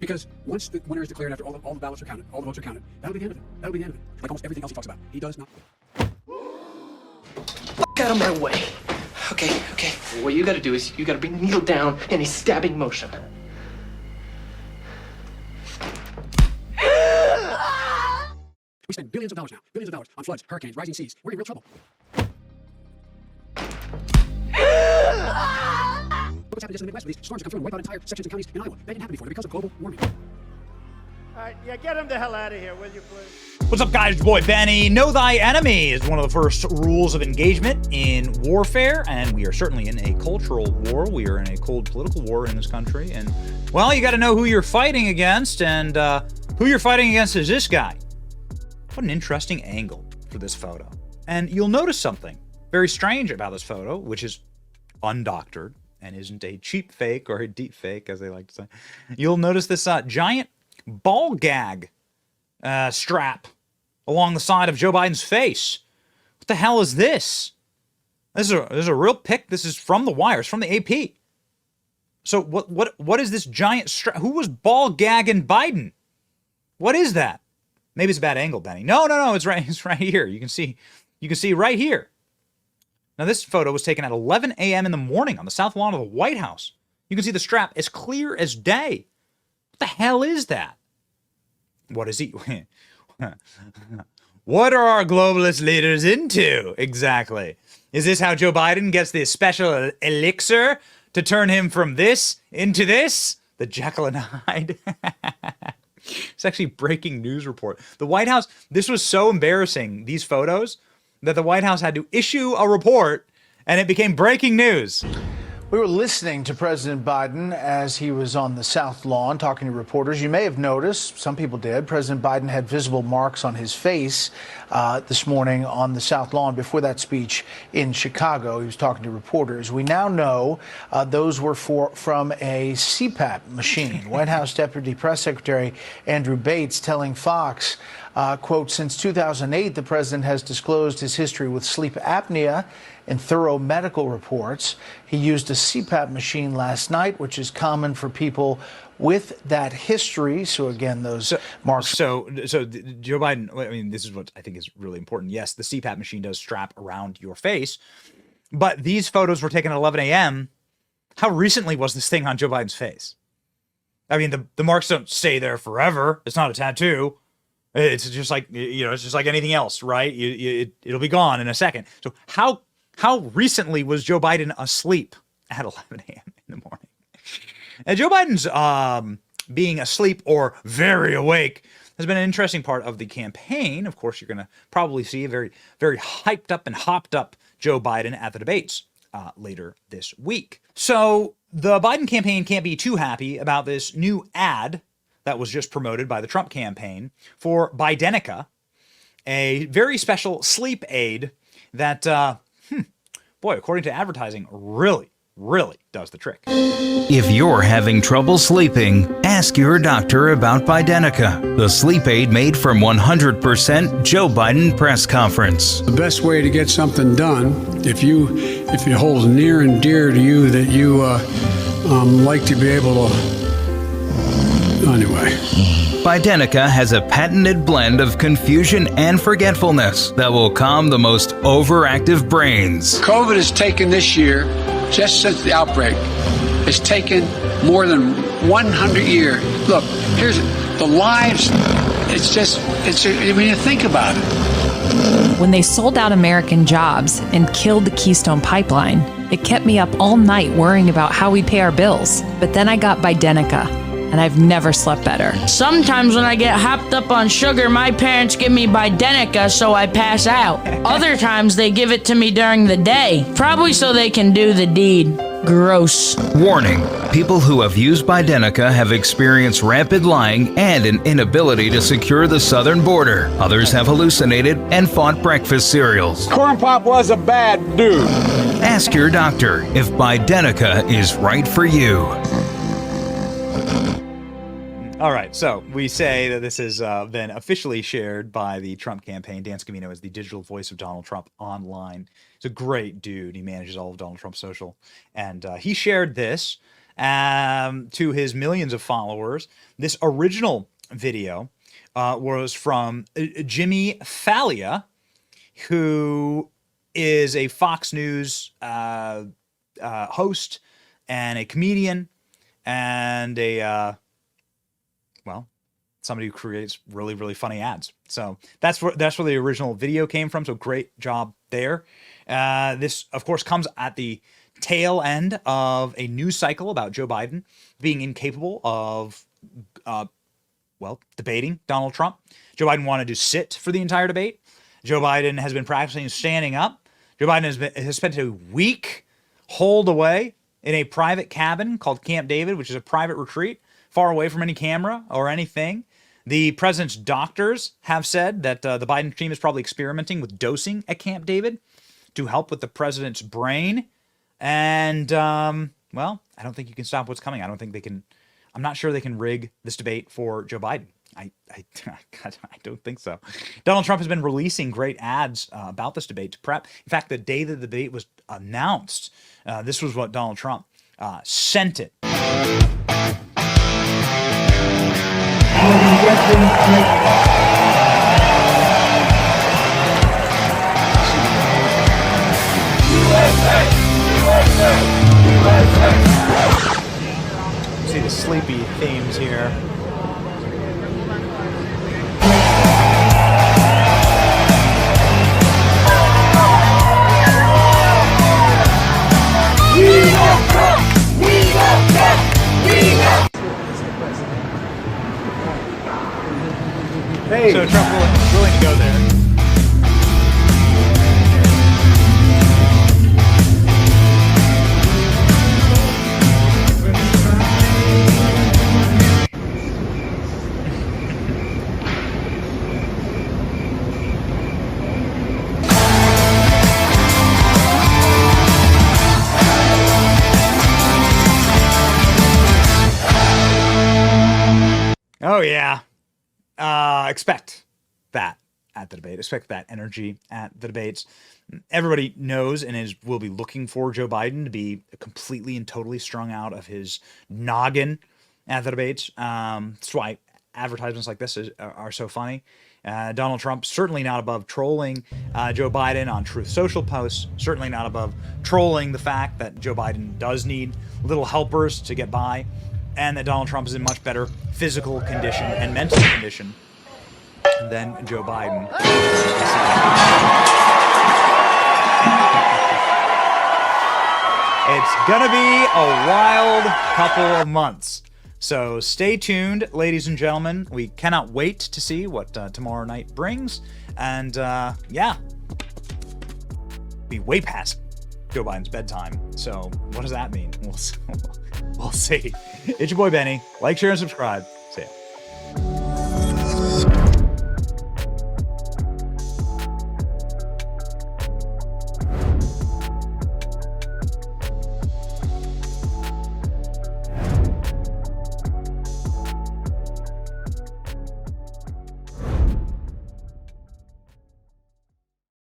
Because once the winner is declared after all the ballots are counted, all the votes are counted, that'll be the end of it. That'll be the end of it. Like almost everything else he talks about. He does not. Out of my way. Okay. What you gotta do is you gotta bring the needle down in a stabbing motion. We spend billions of dollars on floods, hurricanes, rising seas. We're in real trouble. What's happened just in the Midwest? These storms come through and wipe out entire sections of counties in Iowa. That didn't happen before. They're because of global warming. All right, yeah, get him the hell out of here, will you, please? What's up, guys? It's your boy Benny. Know thy enemy is one of the first rules of engagement in warfare, and we are certainly in a cultural war. We are in a cold political war in this country, and, well, you got to know who you're fighting against, and who you're fighting against is this guy. What an interesting angle for this photo. And you'll notice something very strange about this photo, which is undoctored and isn't a cheap fake or a deep fake, as they like to say. You'll notice this giant ball gag strap along the side of Joe Biden's face. What the hell is this? This is a real pic. This is from the wires, from the AP. So what is this giant strap? Who was ball gagging Biden? What is that? Maybe it's a bad angle, Benny. No, it's right here. You can see right here. Now, this photo was taken at 11 a.m. in the morning on the south lawn of the White House. You can see the strap as clear as day. What the hell is that? What is he? What are our globalist leaders into, exactly? Is this how Joe Biden gets this special elixir to turn him from this into this? The Jekyll and Hyde. It's actually breaking news report. The White House, this was so embarrassing, these photos, that the White House had to issue a report, and it became breaking news. We were listening to President Biden as he was on the South Lawn talking to reporters. You may have noticed, some people did, President Biden had visible marks on his face this morning on the South Lawn before that speech in Chicago. He was talking to reporters. We now know those were from a CPAP machine. White House Deputy Press Secretary Andrew Bates telling Fox, quote, since 2008, the president has disclosed his history with sleep apnea in thorough medical reports. He used a CPAP machine last night, which is common for people with that history. So again, those marks. So Joe Biden, I mean, this is what I think is really important. Yes, the CPAP machine does strap around your face, but these photos were taken at 11 a.m. How recently was this thing on Joe Biden's face? I mean, the marks don't stay there forever. It's not a tattoo. It's just like, it's just like anything else, right? It'll be gone in a second. So how recently was Joe Biden asleep at 11 a.m. in the morning? And Joe Biden's being asleep or very awake has been an interesting part of the campaign. Of course, you're going to probably see a very, very hyped up and hopped up Joe Biden at the debates later this week. So the Biden campaign can't be too happy about this new ad that was just promoted by the Trump campaign for Bidenica, a very special sleep aid that, boy, according to advertising, really does the trick. If you're having trouble sleeping, ask your doctor about Bidenica, the sleep aid made from 100% Joe Biden press conference. The best way to get something done, if it holds near and dear to you that you like to be able to. Anyway. Bidenica has a patented blend of confusion and forgetfulness that will calm the most overactive brains. COVID has taken this year, just since the outbreak, it's taken more than 100 years. Look, here's the lives. When you think about it. When they sold out American jobs and killed the Keystone Pipeline, it kept me up all night worrying about how we'd pay our bills. But then I got Bidenica, and I've never slept better. Sometimes when I get hopped up on sugar, my parents give me Bidenica so I pass out. Other times they give it to me during the day, probably so they can do the deed. Gross. Warning, people who have used Bidenica have experienced rampant lying and an inability to secure the southern border. Others have hallucinated and fought breakfast cereals. Corn Pop was a bad dude. Ask your doctor if Bidenica is right for you. All right, so we say that this has been officially shared by the Trump campaign. Dan Scavino is the digital voice of Donald Trump online. He's a great dude. He manages all of Donald Trump's social. And he shared this to his millions of followers. This original video was from Jimmy Failla, who is a Fox News host and a comedian and somebody who creates really, really funny ads. So that's where the original video came from. So great job there. This, of course, comes at the tail end of a news cycle about Joe Biden being incapable of, debating Donald Trump. Joe Biden wanted to sit for the entire debate. Joe Biden has been practicing standing up. Joe Biden has spent a week holed away in a private cabin called Camp David, which is a private retreat far away from any camera or anything. The president's doctors have said that the Biden team is probably experimenting with dosing at Camp David to help with the president's brain. And, I don't think you can stop what's coming. I don't think they can. I'm not sure they can rig this debate for Joe Biden. I don't think so. Donald Trump has been releasing great ads about this debate to prep. In fact, the day that the debate was announced, this was what Donald Trump sent it. See the sleepy themes here. Hey. So Trump willing to go there. Oh, yeah. Expect that at the debate. Expect that energy at the debates. Everybody knows and will be looking for Joe Biden to be completely and totally strung out of his noggin at the debates. That's why advertisements like this are so funny. Donald Trump, certainly not above trolling Joe Biden on Truth Social posts, certainly not above trolling the fact that Joe Biden does need little helpers to get by, and that Donald Trump is in much better physical condition and mental condition than Joe Biden. It's gonna be a wild couple of months. So stay tuned, ladies and gentlemen. We cannot wait to see what tomorrow night brings. And be way past Joe Biden's bedtime. So what does that mean? We'll see. It's your boy Benny. Like, share, and subscribe.